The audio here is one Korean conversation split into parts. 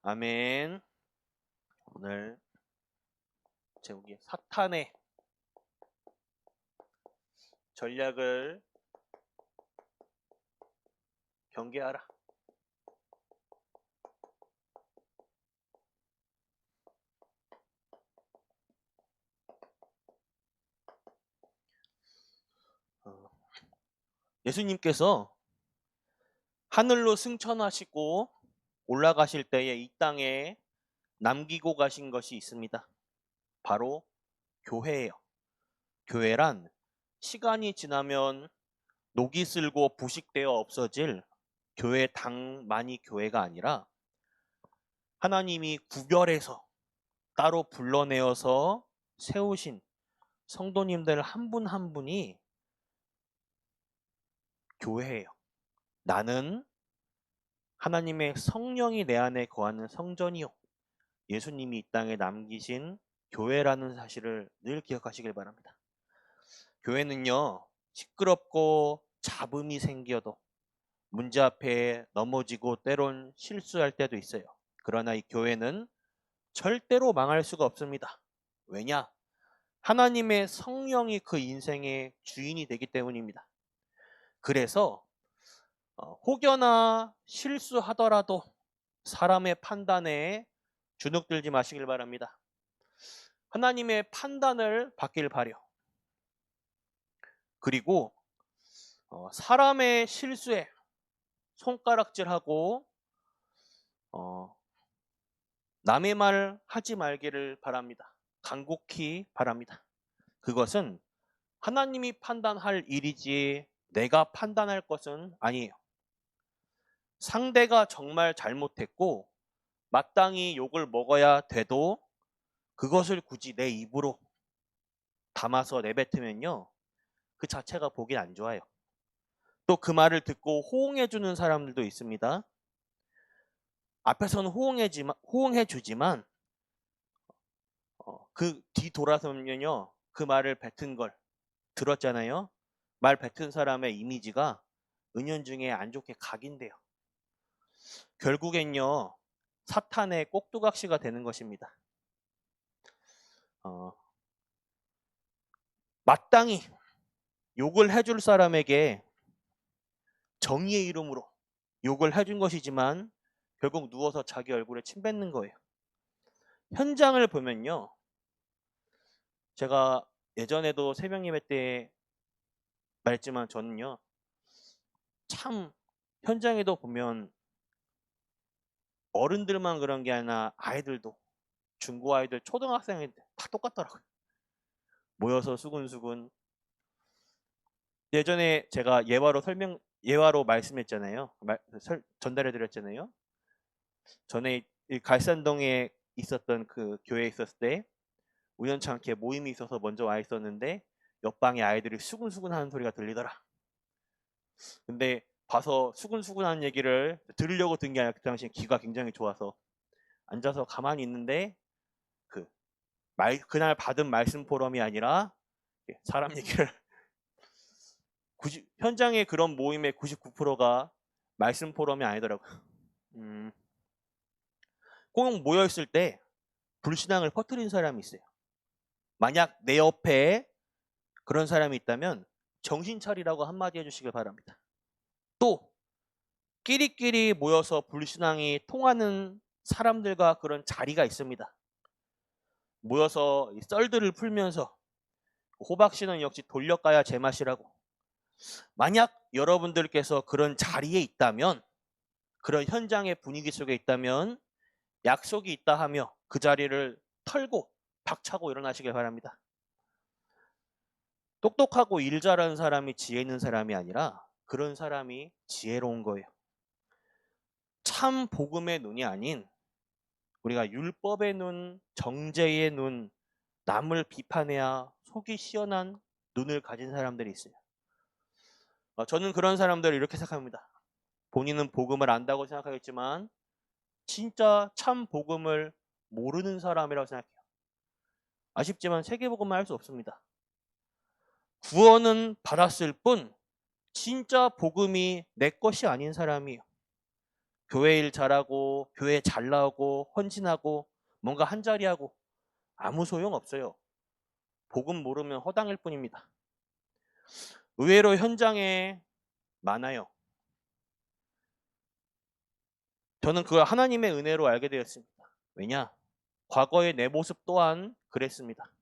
아멘. 오늘 제목이 사탄의 전략을 경계하라. 예수님께서 하늘로 승천하시고 올라가실 때에 이 땅에 남기고 가신 것이 있습니다. 바로 교회예요. 교회란 시간이 지나면 녹이 슬고 부식되어 없어질 교회 당만이 교회가 아니라 하나님이 구별해서 따로 불러내어서 세우신 성도님들 한 분 한 분이 교회예요. 나는 하나님의 성령이 내 안에 거하는 성전이요. 예수님이 이 땅에 남기신 교회라는 사실을 늘 기억하시길 바랍니다. 교회는요, 시끄럽고 잡음이 생겨도 문제 앞에 넘어지고 때론 실수할 때도 있어요. 그러나 이 교회는 절대로 망할 수가 없습니다. 왜냐? 하나님의 성령이 그 인생의 주인이 되기 때문입니다. 그래서 혹여나 실수하더라도 사람의 판단에 주눅들지 마시길 바랍니다. 하나님의 판단을 받길 바려. 그리고 사람의 실수에 손가락질하고 남의 말 하지 말기를 바랍니다. 간곡히 바랍니다. 그것은 하나님이 판단할 일이지 내가 판단할 것은 아니에요. 상대가 정말 잘못했고 마땅히 욕을 먹어야 돼도 그것을 굳이 내 입으로 담아서 내뱉으면요, 그 자체가 보긴 안 좋아요. 또 그 말을 듣고 호응해주는 사람들도 있습니다. 앞에서는 호응해주지만 그 뒤 돌아서면요, 그 말을 뱉은 걸 들었잖아요. 말 뱉은 사람의 이미지가 은연중에 안 좋게 각인돼요. 결국엔요, 사탄의 꼭두각시가 되는 것입니다. 마땅히 욕을 해줄 사람에게 정의의 이름으로 욕을 해준 것이지만 결국 누워서 자기 얼굴에 침 뱉는 거예요. 현장을 보면요, 제가 예전에도 새벽 예배 때 말했지만 저는요, 참 현장에도 보면 어른들만 그런 게 아니라 아이들도, 중고 아이들, 초등학생들 다 똑같더라고요. 모여서 수군수군. 예전에 제가 예화로 말씀했잖아요. 전달해 드렸잖아요. 전에 갈산동에 있었던 그 교회에 있었을 때 우연찮게 모임이 있어서 먼저 와 있었는데 옆방에 아이들이 수군수군 하는 소리가 들리더라. 근데 봐서 수군수군 하는 얘기를 들으려고 든 게 아니라 그 당시에 귀가 굉장히 좋아서 앉아서 가만히 있는데 그날 받은 말씀 포럼이 아니라 사람 얘기를 현장의 그런 모임의 99%가 말씀 포럼이 아니더라고요. 꼭 모여있을 때 불신앙을 퍼뜨린 사람이 있어요. 만약 내 옆에 그런 사람이 있다면 정신 차리라고 한마디 해주시길 바랍니다. 또 끼리끼리 모여서 불신앙이 통하는 사람들과 그런 자리가 있습니다. 모여서 썰들을 풀면서 호박씨는 역시 돌려가야 제맛이라고. 만약 여러분들께서 그런 자리에 있다면, 그런 현장의 분위기 속에 있다면 약속이 있다 하며 그 자리를 털고 박차고 일어나시길 바랍니다. 똑똑하고 일 잘하는 사람이 지혜 있는 사람이 아니라 그런 사람이 지혜로운 거예요. 참 복음의 눈이 아닌 우리가 율법의 눈, 정죄의 눈, 남을 비판해야 속이 시원한 눈을 가진 사람들이 있어요. 저는 그런 사람들을 이렇게 생각합니다. 본인은 복음을 안다고 생각하겠지만 진짜 참 복음을 모르는 사람이라고 생각해요. 아쉽지만 세계복음을 할 수 없습니다. 구원은 받았을 뿐 진짜 복음이 내 것이 아닌 사람이에요. 교회 일 잘하고 교회 잘 나오고 헌신하고 뭔가 한자리 하고 아무 소용 없어요. 복음 모르면 허당일 뿐입니다. 의외로 현장에 많아요. 저는 그걸 하나님의 은혜로 알게 되었습니다. 왜냐? 과거의 내 모습 또한 그랬습니다.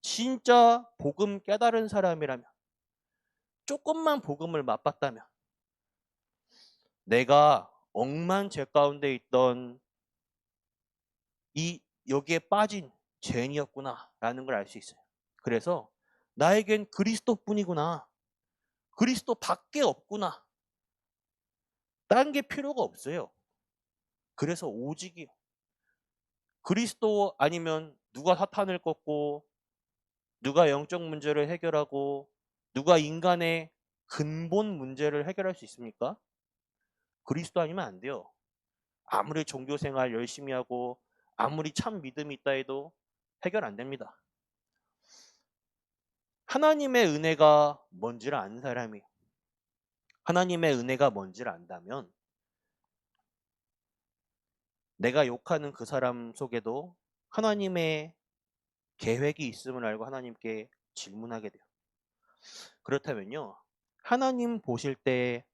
진짜 복음 깨달은 사람이라면, 조금만 복음을 맛봤다면, 내가 억만 죄 가운데 있던 여기에 빠진 죄인이었구나 라는 걸 알 수 있어요. 그래서 나에겐 그리스도뿐이구나. 그리스도밖에 없구나. 다른 게 필요가 없어요. 그래서 오직이요. 그리스도 아니면 누가 사탄을 꺾고 누가 영적 문제를 해결하고 누가 인간의 근본 문제를 해결할 수 있습니까? 그리스도 아니면 안 돼요. 아무리 종교생활 열심히 하고 아무리 참 믿음이 있다 해도 해결 안 됩니다. 하나님의 은혜가 뭔지를 아는 사람이, 하나님의 은혜가 뭔지를 안다면 내가 욕하는 그 사람 속에도 하나님의 계획이 있음을 알고 하나님께 질문하게 돼요. 그렇다면요, 하나님 보실 때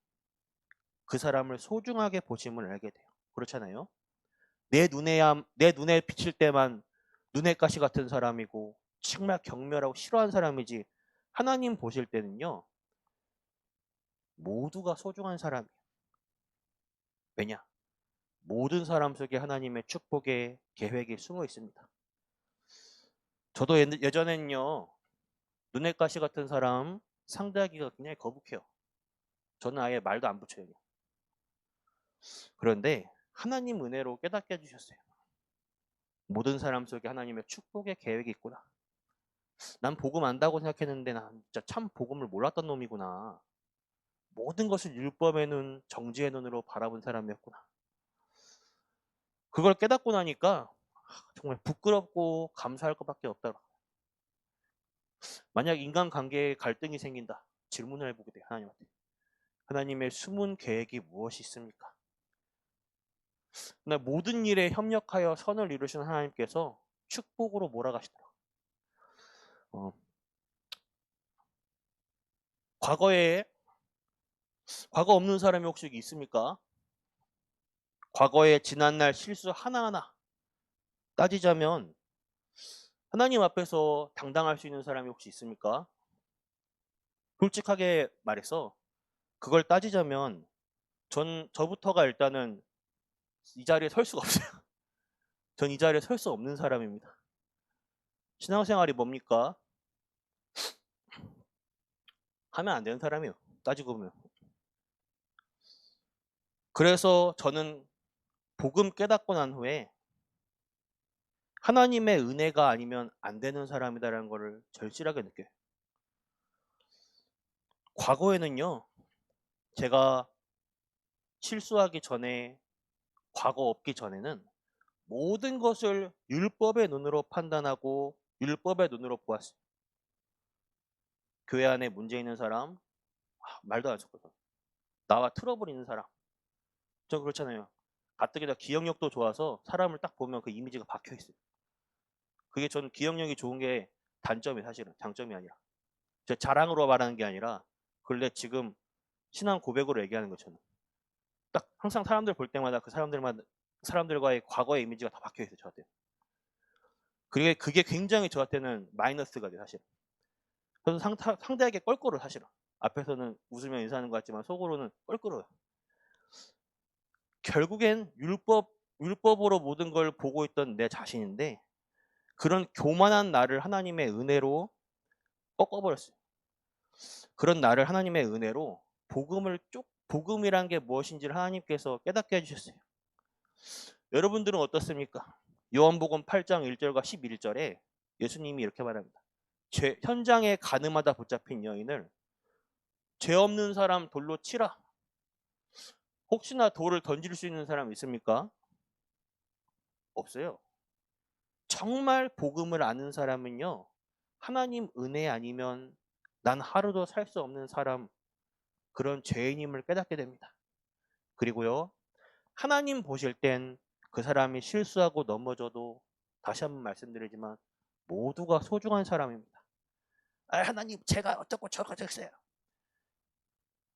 그 사람을 소중하게 보심을 알게 돼요. 그렇잖아요. 내 눈에 비칠 때만 눈의 가시 같은 사람이고 정말 경멸하고 싫어하는 사람이지, 하나님 보실 때는요, 모두가 소중한 사람이에요. 왜냐? 모든 사람 속에 하나님의 축복의 계획이 숨어 있습니다. 저도 예전에는요, 눈의 가시 같은 사람 상대하기가 굉장히 거북해요. 저는 아예 말도 안 붙여요. 그런데 하나님 은혜로 깨닫게 해주셨어요. 모든 사람 속에 하나님의 축복의 계획이 있구나. 난 복음 안다고 생각했는데 난 진짜 참 복음을 몰랐던 놈이구나. 모든 것을 율법의 눈, 정죄의 눈으로 바라본 사람이었구나. 그걸 깨닫고 나니까 정말 부끄럽고 감사할 것밖에 없더라. 만약 인간관계에 갈등이 생긴다. 질문을 해보게 돼, 하나님한테. 하나님의 숨은 계획이 무엇이 있습니까? 모든 일에 협력하여 선을 이루시는 하나님께서 축복으로 몰아가시더라. 과거 없는 사람이 혹시 있습니까? 과거의 지난날 실수 하나하나 따지자면 하나님 앞에서 당당할 수 있는 사람이 혹시 있습니까? 솔직하게 말해서 그걸 따지자면 저부터가 일단은 이 자리에 설 수가 없어요. 전 이 자리에 설 수 없는 사람입니다. 신앙생활이 뭡니까? 하면 안 되는 사람이에요. 따지고 보면. 그래서 저는 복음 깨닫고 난 후에 하나님의 은혜가 아니면 안 되는 사람이다라는 것을 절실하게 느껴요. 과거에는요, 제가 실수하기 전에, 과거 없기 전에는 모든 것을 율법의 눈으로 판단하고 율법의 눈으로 보았어요. 교회 안에 문제 있는 사람, 말도 안 섞어서. 나와 트러블 있는 사람. 저 그렇잖아요. 가뜩이나 기억력도 좋아서 사람을 딱 보면 그 이미지가 박혀 있어요. 그게 저는 기억력이 좋은 게 단점이 사실은 장점이 아니라. 제 자랑으로 말하는 게 아니라 근데 지금 신앙 고백으로 얘기하는 것처럼 딱 항상 사람들 볼 때마다 그 사람들과의 과거의 이미지가 다 박혀 있어요, 저한테. 그게 굉장히 저한테는 마이너스가 돼요, 사실. 저는 상대에게 껄끄러워요, 사실은. 앞에서는 웃으며 인사하는 것 같지만 속으로는 껄끄러워요. 결국엔 율법으로 모든 걸 보고 있던 내 자신인데 그런 교만한 나를 하나님의 은혜로 꺾어버렸어요. 그런 나를 하나님의 은혜로 복음이란 게 무엇인지를 하나님께서 깨닫게 해주셨어요. 여러분들은 어떻습니까? 요한복음 8장 1절과 11절에 예수님이 이렇게 말합니다. 현장에 가늠하다 붙잡힌 여인을 죄 없는 사람 돌로 치라. 혹시나 돌을 던질 수 있는 사람 있습니까? 없어요. 정말 복음을 아는 사람은요, 하나님 은혜 아니면 난 하루도 살 수 없는 사람, 그런 죄인임을 깨닫게 됩니다. 그리고요, 하나님 보실 땐 그 사람이 실수하고 넘어져도 다시 한번 말씀드리지만 모두가 소중한 사람입니다. 아, 하나님 제가 어쩌고 저쩌고 했어요.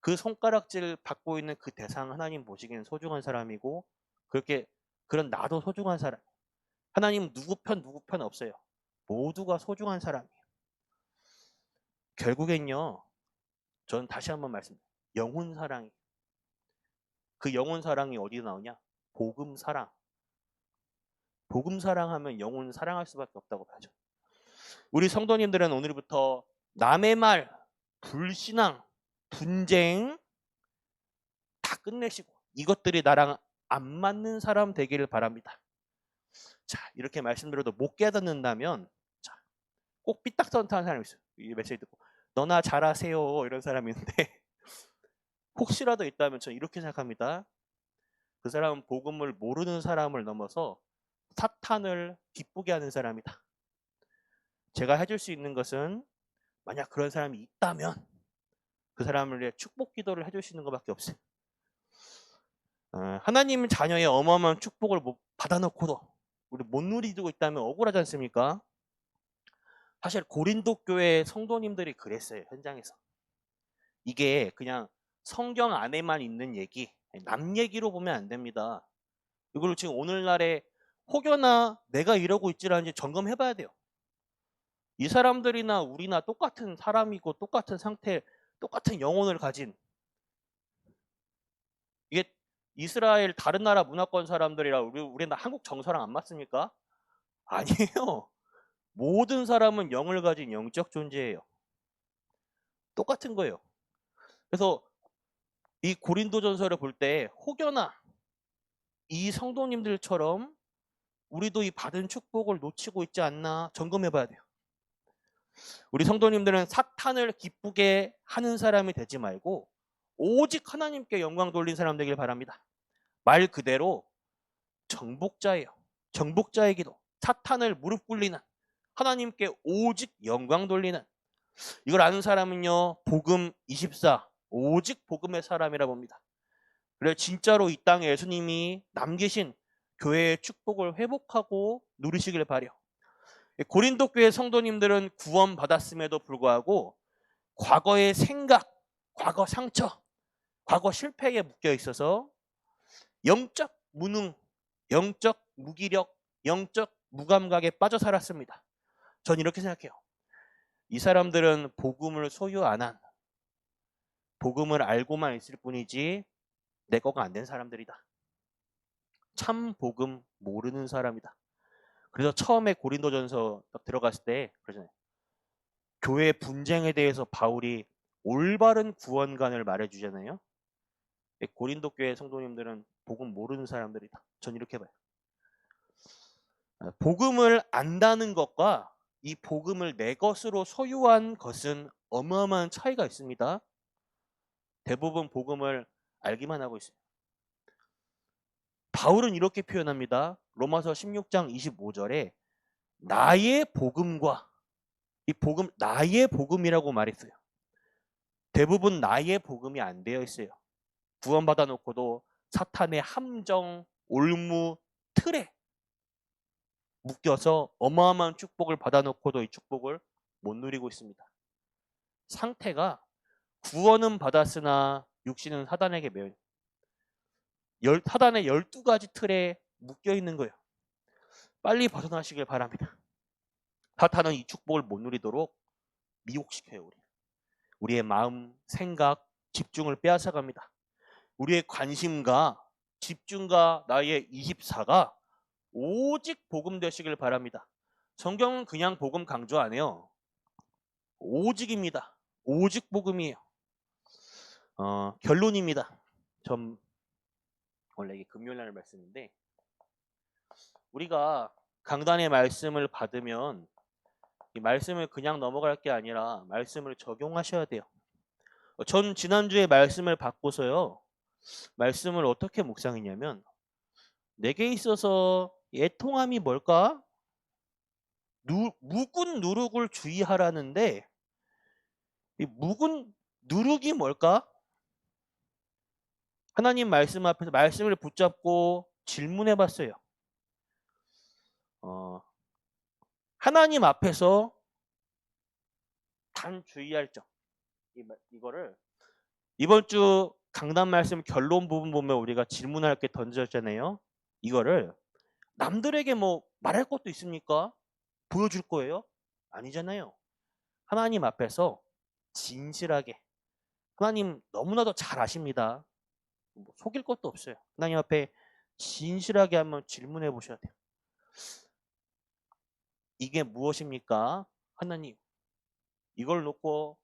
그 손가락질 받고 있는 그 대상 하나님 보시기엔 소중한 사람이고 그렇게 그런 나도 소중한 사람. 하나님 누구 편 없어요. 모두가 소중한 사람이에요. 결국엔요. 저는 다시 한번 말씀드려요. 영혼 사랑이. 그 영혼 사랑이 어디서 나오냐? 복음 사랑. 복음 사랑하면 영혼 사랑할 수밖에 없다고 봐야죠. 우리 성도님들은 오늘부터 남의 말, 불신앙, 분쟁 다 끝내시고 이것들이 나랑 안 맞는 사람 되기를 바랍니다. 자, 이렇게 말씀드려도 못 깨닫는다면 자, 꼭 삐딱선타는 사람이 있어요. 이 메시지 듣고 너나 잘하세요 이런 사람이 있는데 혹시라도 있다면 저는 이렇게 생각합니다. 그 사람은 복음을 모르는 사람을 넘어서 사탄을 기쁘게 하는 사람이다. 제가 해줄 수 있는 것은 만약 그런 사람이 있다면 그 사람을 위해 축복 기도를 해줄 수 있는 것밖에 없어요. 하나님 자녀의 어마어마한 축복을 받아놓고도 우리 못 누리고 있다면 억울하지 않습니까? 사실 고린도 교회 성도님들이 그랬어요. 현장에서. 이게 그냥 성경 안에만 있는 얘기, 남 얘기로 보면 안 됩니다. 이걸 지금 오늘날에 혹여나 내가 이러고 있지라는지 점검해봐야 돼요. 이 사람들이나 우리나 똑같은 사람이고 똑같은 상태, 똑같은 영혼을 가진 이게 이스라엘 다른 나라 문화권 사람들이라 우리는 한국 정서랑 안 맞습니까? 아니에요. 모든 사람은 영을 가진 영적 존재예요. 똑같은 거예요. 그래서 이 고린도전서를 볼 때 혹여나 이 성도님들처럼 우리도 이 받은 축복을 놓치고 있지 않나 점검해 봐야 돼요. 우리 성도님들은 사탄을 기쁘게 하는 사람이 되지 말고 오직 하나님께 영광 돌린 사람 되길 바랍니다. 말 그대로 정복자예요. 정복자의 기도. 사탄을 무릎 꿇리는 하나님께 오직 영광 돌리는 이걸 아는 사람은요. 복음 24 오직 복음의 사람이라 봅니다. 그래서 진짜로 이 땅에 예수님이 남기신 교회의 축복을 회복하고 누리시길 바래요. 고린도 교회 성도님들은 구원 받았음에도 불구하고 과거의 생각, 과거 상처, 과거 실패에 묶여 있어서 영적 무능, 영적 무기력, 영적 무감각에 빠져 살았습니다. 전 이렇게 생각해요. 이 사람들은 복음을 소유 안 한, 복음을 알고만 있을 뿐이지 내 거가 안 된 사람들이다. 참 복음 모르는 사람이다. 그래서 처음에 고린도전서 딱 들어갔을 때 그러잖아요. 교회 분쟁에 대해서 바울이 올바른 구원관을 말해주잖아요. 고린도 교회 성도님들은 복음 모르는 사람들이다. 전 이렇게 봐요. 복음을 안다는 것과 이 복음을 내 것으로 소유한 것은 어마어마한 차이가 있습니다. 대부분 복음을 알기만 하고 있어요. 바울은 이렇게 표현합니다. 로마서 16장 25절에 나의 복음과 이 복음 나의 복음이라고 말했어요. 대부분 나의 복음이 안 되어 있어요. 구원받아 놓고도 사탄의 함정, 올무, 틀에 묶여서 어마어마한 축복을 받아 놓고도 이 축복을 못 누리고 있습니다. 상태가 구원은 받았으나 육신은 사단에게 매여 사단의 12가지 틀에 묶여 있는 거예요. 빨리 벗어나시길 바랍니다. 사탄은 이 축복을 못 누리도록 미혹시켜요. 우리의 마음, 생각, 집중을 빼앗아갑니다. 우리의 관심과 집중과 나의 24가 오직 복음 되시길 바랍니다. 성경은 그냥 복음 강조 안 해요. 오직입니다. 오직 복음이에요. 결론입니다. 전 원래 이게 금요일날 말씀인데 우리가 강단의 말씀을 받으면 이 말씀을 그냥 넘어갈 게 아니라 말씀을 적용하셔야 돼요. 전 지난주에 말씀을 받고서요. 말씀을 어떻게 묵상했냐면 내게 있어서 애통함이 뭘까? 묵은 누룩을 주의하라는데 이 묵은 누룩이 뭘까? 하나님 말씀 앞에서 말씀을 붙잡고 질문해 봤어요. 하나님 앞에서 단 주의할 점. 이거를 이번 주 강단 말씀 결론 부분 보면 우리가 질문할 게 던졌잖아요. 이거를 남들에게 뭐 말할 것도 있습니까? 보여줄 거예요? 아니잖아요. 하나님 앞에서 진실하게, 하나님 너무나도 잘 아십니다. 뭐 속일 것도 없어요. 하나님 앞에 진실하게 한번 질문해 보셔야 돼요. 이게 무엇입니까? 하나님, 이걸 놓고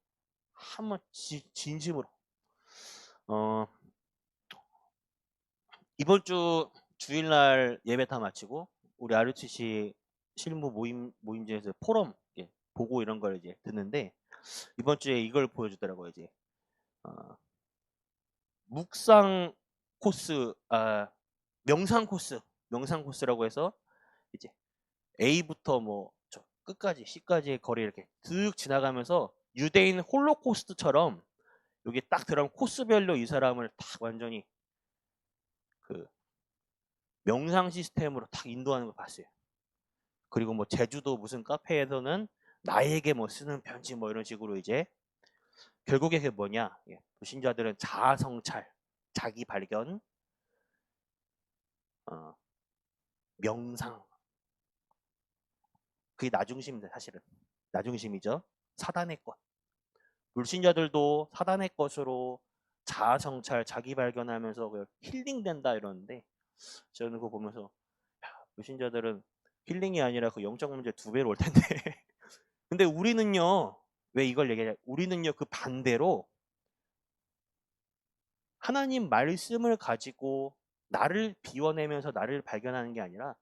한번 진심으로 이번 주 주일날 예배 다 마치고 우리 RUTC 실무 모임제에서 포럼 보고 이런 걸 이제 듣는데 이번 주에 이걸 보여주더라고요. 이제 묵상 코스, 명상 코스라고 해서 이제 A부터 뭐 저 끝까지 C까지의 거리 이렇게 슥 지나가면서 유대인 홀로코스트처럼 여기 딱 들어가면 코스별로 이 사람을 딱 완전히 그 명상 시스템으로 딱 인도하는 걸 봤어요. 그리고 뭐 제주도 무슨 카페에서는 나에게 뭐 쓰는 편지 뭐 이런 식으로 이제 결국에 그게 뭐냐? 불신자들은 자아 성찰, 자기 발견, 명상. 그게 나중심입니다. 사실은 나중심이죠. 사단의 것. 불신자들도 사단의 것으로 자아 성찰, 자기 발견하면서 힐링된다 이러는데 저는 그거 보면서 불신자들은 힐링이 아니라 그 영적 문제 2배로 올 텐데. 근데 우리는요, 왜 이걸 얘기하냐? 우리는요, 그 반대로 하나님 말씀을 가지고 나를 비워내면서 나를 발견하는 게 아니라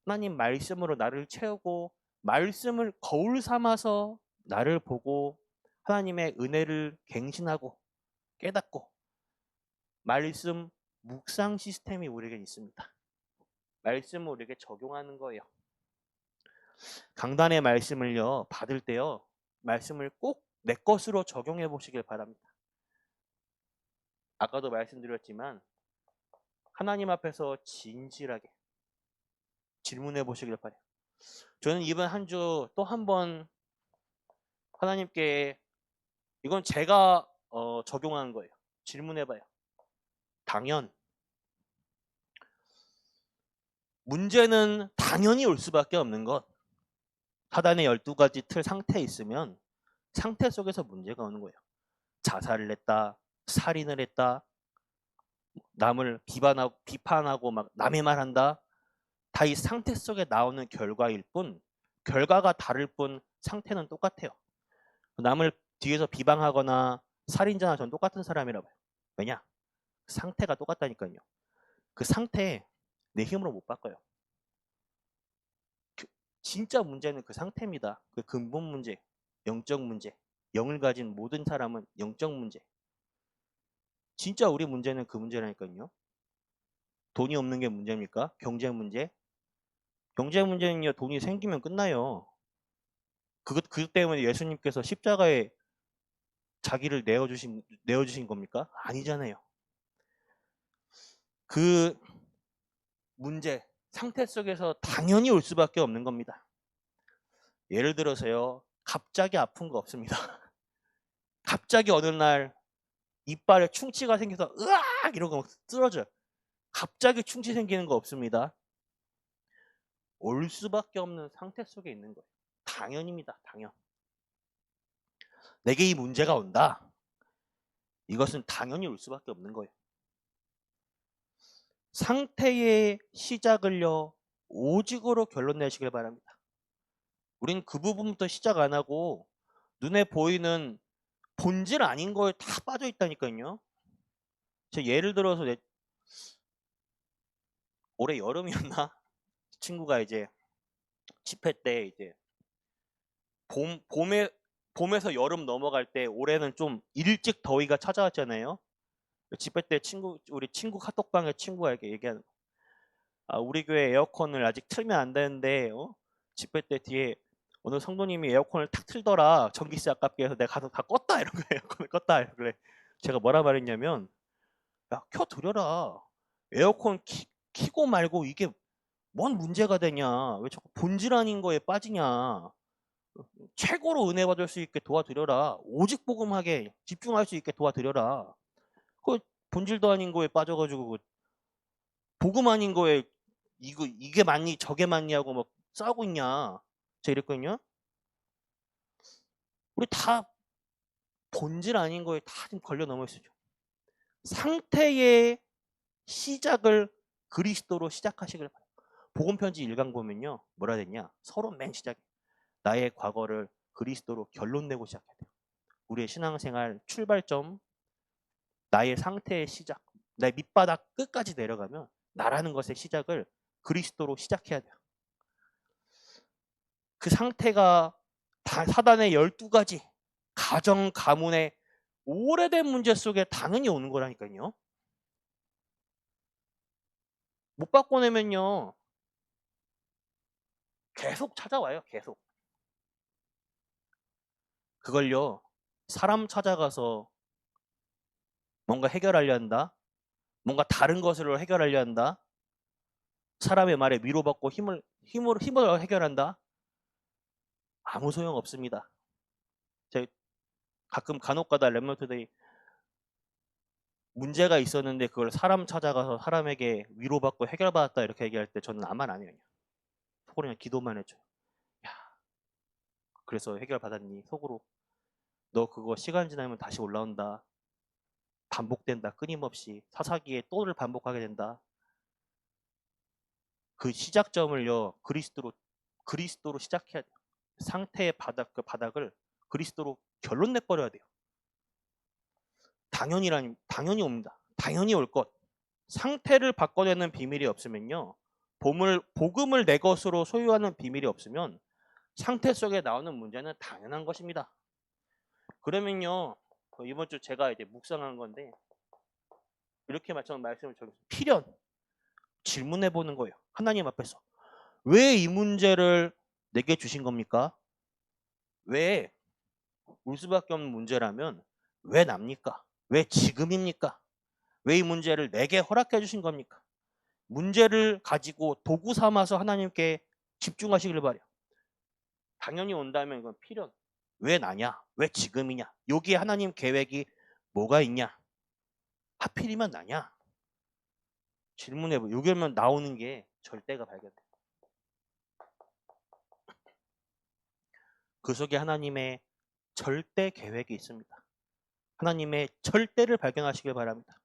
하나님 말씀으로 나를 채우고 말씀을 거울 삼아서 나를 보고 하나님의 은혜를 갱신하고 깨닫고 말씀 묵상 시스템이 우리에게 있습니다. 말씀을 우리에게 적용하는 거예요. 강단의 말씀을요 받을 때요 말씀을 꼭 내 것으로 적용해 보시길 바랍니다. 아까도 말씀드렸지만 하나님 앞에서 진실하게 질문해 보시길 바래요. 저는 이번 한 주 또 한 번 하나님께 이건 제가 적용한 거예요. 질문해 봐요. 문제는 당연히 올 수밖에 없는 것. 사단의 12가지 틀 상태에 있으면 상태 속에서 문제가 오는 거예요. 자살을 했다, 살인을 했다, 남을 비판하고 막 남의 말한다. 다 이 상태 속에 나오는 결과일 뿐, 결과가 다를 뿐 상태는 똑같아요. 남을 뒤에서 비방하거나 살인자나 전 똑같은 사람이라고 해요. 왜냐? 상태가 똑같다니까요. 그 상태 내 힘으로 못 바꿔요. 진짜 문제는 그 상태입니다. 그 근본 문제, 영적 문제. 영을 가진 모든 사람은 영적 문제. 진짜 우리 문제는 그 문제라니까요. 돈이 없는 게 문제입니까? 경제 문제? 경제 문제는요, 돈이 생기면 끝나요. 그것 때문에 예수님께서 십자가에 자기를 내어주신 겁니까? 아니잖아요. 그 문제, 상태 속에서 당연히 올 수밖에 없는 겁니다. 예를 들어서요, 갑자기 아픈 거 없습니다. 갑자기 어느 날 이빨에 충치가 생겨서 으악 이러고 막 쓰러져요. 갑자기 충치 생기는 거 없습니다. 올 수밖에 없는 상태 속에 있는 거예요. 당연입니다. 당연. 내게 이 문제가 온다. 이것은 당연히 올 수밖에 없는 거예요. 상태의 시작을요. 오직으로 결론 내시길 바랍니다. 우린 그 부분부터 시작 안 하고 눈에 보이는 본질 아닌 거에 다 빠져 있다니까요. 제가 예를 들어서 올해 여름이었나? 친구가 이제 집회 때 이제 봄에서 여름 넘어갈 때 올해는 좀 일찍 더위가 찾아왔잖아요. 집회 때 우리 친구 카톡방에 친구가 이렇게 얘기하는 우리 교회 에어컨을 아직 틀면 안 되는데 집회 때 뒤에 어느 성도님이 에어컨을 탁 틀더라. 전기세 아깝게 해서 내가 가서 다 껐다 이런 거예요. 에어컨을 껐다. 그래. 제가 뭐라 말했냐면 야, 켜드려라. 에어컨 키고 말고 이게 뭔 문제가 되냐. 왜 자꾸 본질 아닌 거에 빠지냐. 최고로 은혜 받을 수 있게 도와드려라. 오직 복음하게 집중할 수 있게 도와드려라. 그 본질도 아닌 거에 빠져가지고 복음 아닌 거에 이게 맞니 저게 맞니 하고 막 싸우고 있냐. 제가 이랬거든요. 우리 다 본질 아닌 거에 다 지금 걸려 넘어 있어요. 상태의 시작을 그리스도로 시작하시길 바랍니다. 복음 편지 1강 보면요. 뭐라 됐냐? 서로 맨 시작에 나의 과거를 그리스도로 결론 내고 시작해야 돼요. 우리의 신앙생활 출발점, 나의 상태의 시작, 나의 밑바닥 끝까지 내려가면 나라는 것의 시작을 그리스도로 시작해야 돼요. 그 상태가 사단의 12가지 가정, 가문의 오래된 문제 속에 당연히 오는 거라니까요. 못 바꿔내면요. 계속 찾아와요. 계속. 그걸요. 사람 찾아가서 뭔가 해결하려 한다. 뭔가 다른 것으로 해결하려 한다. 사람의 말에 위로받고 힘으로 해결한다. 아무 소용 없습니다. 제가 가끔 간혹가다 랩런트들이 문제가 있었는데 그걸 사람 찾아가서 사람에게 위로받고 해결받았다 이렇게 얘기할 때 저는 아무 말 안 해요. 속으로 그냥 기도만 해줘요. 야, 그래서 해결받았니? 속으로 너 그거 시간 지나면 다시 올라온다. 반복된다. 끊임없이 사사기에 또를 반복하게 된다. 그 시작점을요 그리스도로 시작해야 돼요. 상태의 바닥 그 바닥을 그리스도로 결론 내버려야 돼요. 당연히 옵니다. 당연히 올 것. 상태를 바꿔내는 비밀이 없으면요. 복음을 내 것으로 소유하는 비밀이 없으면 상태 속에 나오는 문제는 당연한 것입니다. 그러면요. 이번 주 제가 이제 묵상한 건데 이렇게 말씀을 드렸습니다. 필연 질문해 보는 거예요. 하나님 앞에서. 왜 이 문제를 내게 주신 겁니까? 왜 울 수밖에 없는 문제라면 왜 납니까? 왜 지금입니까? 왜 이 문제를 내게 허락해 주신 겁니까? 문제를 가지고 도구 삼아서 하나님께 집중하시길 바래요. 당연히 온다면 이건 필연. 왜 나냐? 왜 지금이냐? 여기에 하나님 계획이 뭐가 있냐? 하필이면 나냐? 질문해보. 여기면 나오는 게 절대가 발견돼. 그 속에 하나님의 절대 계획이 있습니다. 하나님의 절대를 발견하시길 바랍니다.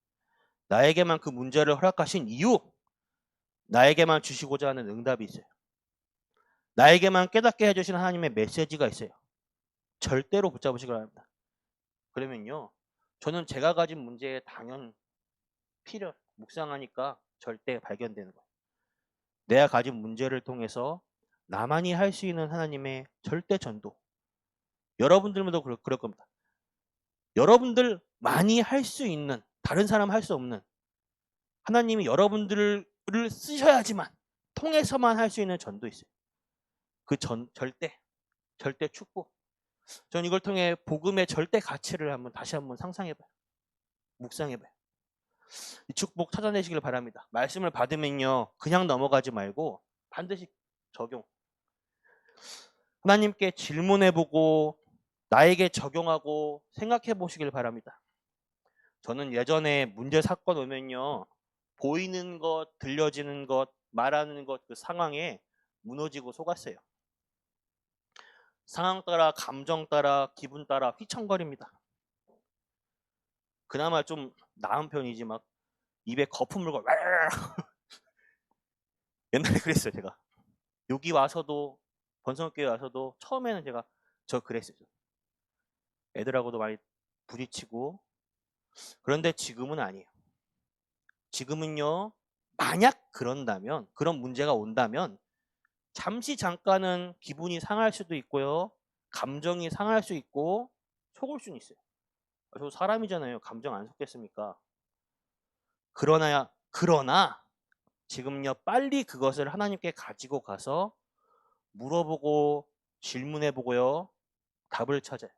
나에게만 그 문제를 허락하신 이유, 나에게만 주시고자 하는 응답이 있어요. 나에게만 깨닫게 해주신 하나님의 메시지가 있어요. 절대로 붙잡으시길 바랍니다. 그러면요, 저는 제가 가진 문제에 당연 필연 묵상하니까 절대 발견되는 거예요. 내가 가진 문제를 통해서 나만이 할 수 있는 하나님의 절대 전도. 여러분들도 그럴 겁니다. 여러분들 많이 할 수 있는, 다른 사람 할 수 없는 하나님이 여러분들을 쓰셔야지만 통해서만 할 수 있는 전도 있어요. 그 절대 축복. 전 이걸 통해 복음의 절대 가치를 다시 한번 상상해봐요. 묵상해봐요. 이 축복 찾아내시길 바랍니다. 말씀을 받으면요, 그냥 넘어가지 말고 반드시 적용. 하나님께 질문해보고 나에게 적용하고 생각해보시길 바랍니다. 저는 예전에 문제 사건 오면요, 보이는 것, 들려지는 것, 말하는 것 그 상황에 무너지고 속았어요. 상황 따라, 감정 따라, 기분 따라 휘청거립니다. 그나마 좀 나은 편이지 막 입에 거품 물고 옛날에 그랬어요. 제가 여기 와서도 번성교회 와서도 처음에는 제가 그랬어요. 애들하고도 많이 부딪히고. 그런데 지금은 아니에요. 지금은요, 만약 그런다면, 그런 문제가 온다면 잠깐은 기분이 상할 수도 있고요, 감정이 상할 수 있고 속을 수는 있어요. 저 사람이잖아요. 감정 안 속겠습니까? 그러나 지금요, 빨리 그것을 하나님께 가지고 가서 물어보고 질문해보고요, 답을 찾아요.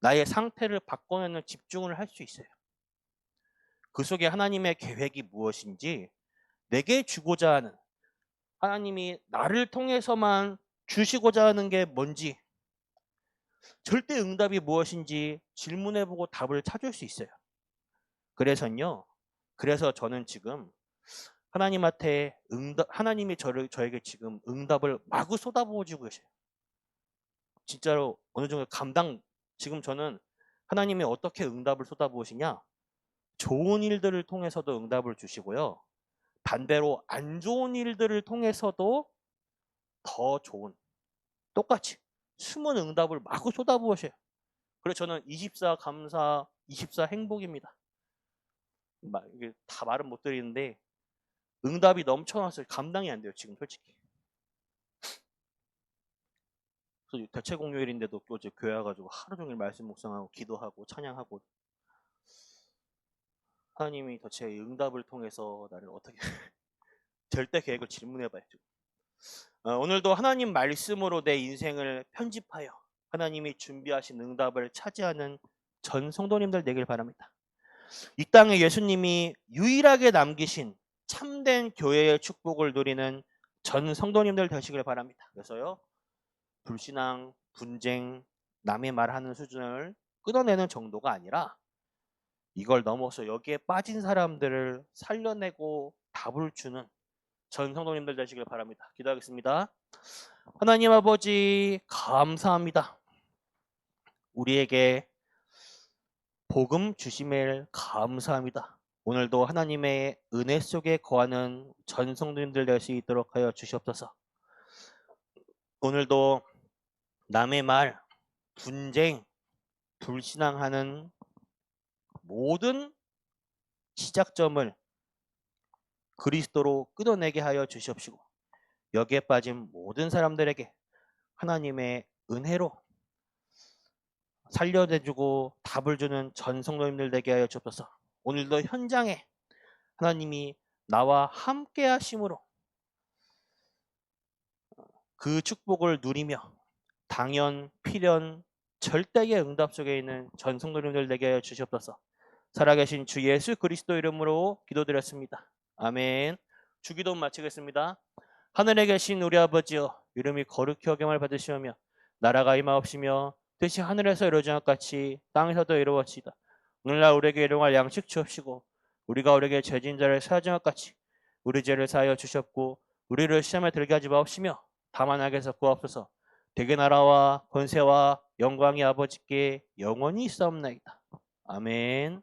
나의 상태를 바꿔내는 집중을 할 수 있어요. 그 속에 하나님의 계획이 무엇인지, 내게 주고자 하는, 하나님이 나를 통해서만 주시고자 하는 게 뭔지, 절대 응답이 무엇인지 질문해보고 답을 찾을 수 있어요. 그래서 저는 지금 하나님한테 하나님이 저에게 지금 응답을 마구 쏟아부어주고 계셔요. 진짜로 어느 정도 지금 저는 하나님이 어떻게 응답을 쏟아부으시냐? 좋은 일들을 통해서도 응답을 주시고요. 반대로 안 좋은 일들을 통해서도 더 좋은, 똑같이 숨은 응답을 마구 쏟아부으셔요. 그래서 저는 24 감사, 24 행복입니다. 이게 다 말은 못 드리는데 응답이 넘쳐나서 감당이 안 돼요, 지금 솔직히. 그래서 대체 공휴일인데도 어제 교회 와가지고 하루 종일 말씀 묵상하고 기도하고 찬양하고, 하나님이 대체 응답을 통해서 나를 어떻게 절대 계획을 질문해봐요. 오늘도 하나님 말씀으로 내 인생을 편집하여 하나님이 준비하신 응답을 차지하는 전 성도님들 되길 바랍니다. 이 땅에 예수님이 유일하게 남기신 참된 교회의 축복을 누리는 전 성도님들 되시길 바랍니다. 그래서요, 불신앙, 분쟁, 남의 말하는 수준을 끊어내는 정도가 아니라 이걸 넘어서 여기에 빠진 사람들을 살려내고 답을 주는 전 성도님들 되시길 바랍니다. 기도하겠습니다. 하나님 아버지, 감사합니다. 우리에게 복음 주심을 감사합니다. 오늘도 하나님의 은혜 속에 거하는 전 성도님들 될 수 있도록 하여 주시옵소서. 오늘도 남의 말, 분쟁, 불신앙하는 모든 시작점을 그리스도로 끊어내게 하여 주시옵시고, 여기에 빠진 모든 사람들에게 하나님의 은혜로 살려내주고 답을 주는 전 성도님들 되게 하여 주옵소서. 오늘도 현장에 하나님이 나와 함께 하심으로 그 축복을 누리며 당연, 필연, 절대의 응답 속에 있는 전 성도님들 되게 하여 주시옵소서. 살아계신 주 예수 그리스도 이름으로 기도드렸습니다. 아멘. 주기도 마치겠습니다. 하늘에 계신 우리 아버지여, 이름이 거룩히 여김을 받으시오며 나라가 임하옵시며 뜻이 하늘에서 이루어진 것 같이 땅에서도 이루어지이다. 오늘날 우리에게 일용할 양식 주옵시고, 우리가 우리에게 죄진 자를 사하진 것 같이 우리 죄를 사하여 주시옵고, 우리를 시험에 들게 하지 마옵시며 다만 악에서 구하옵소서. 대개 나라와 권세와 영광이 아버지께 영원히 있사옵나이다. 아멘.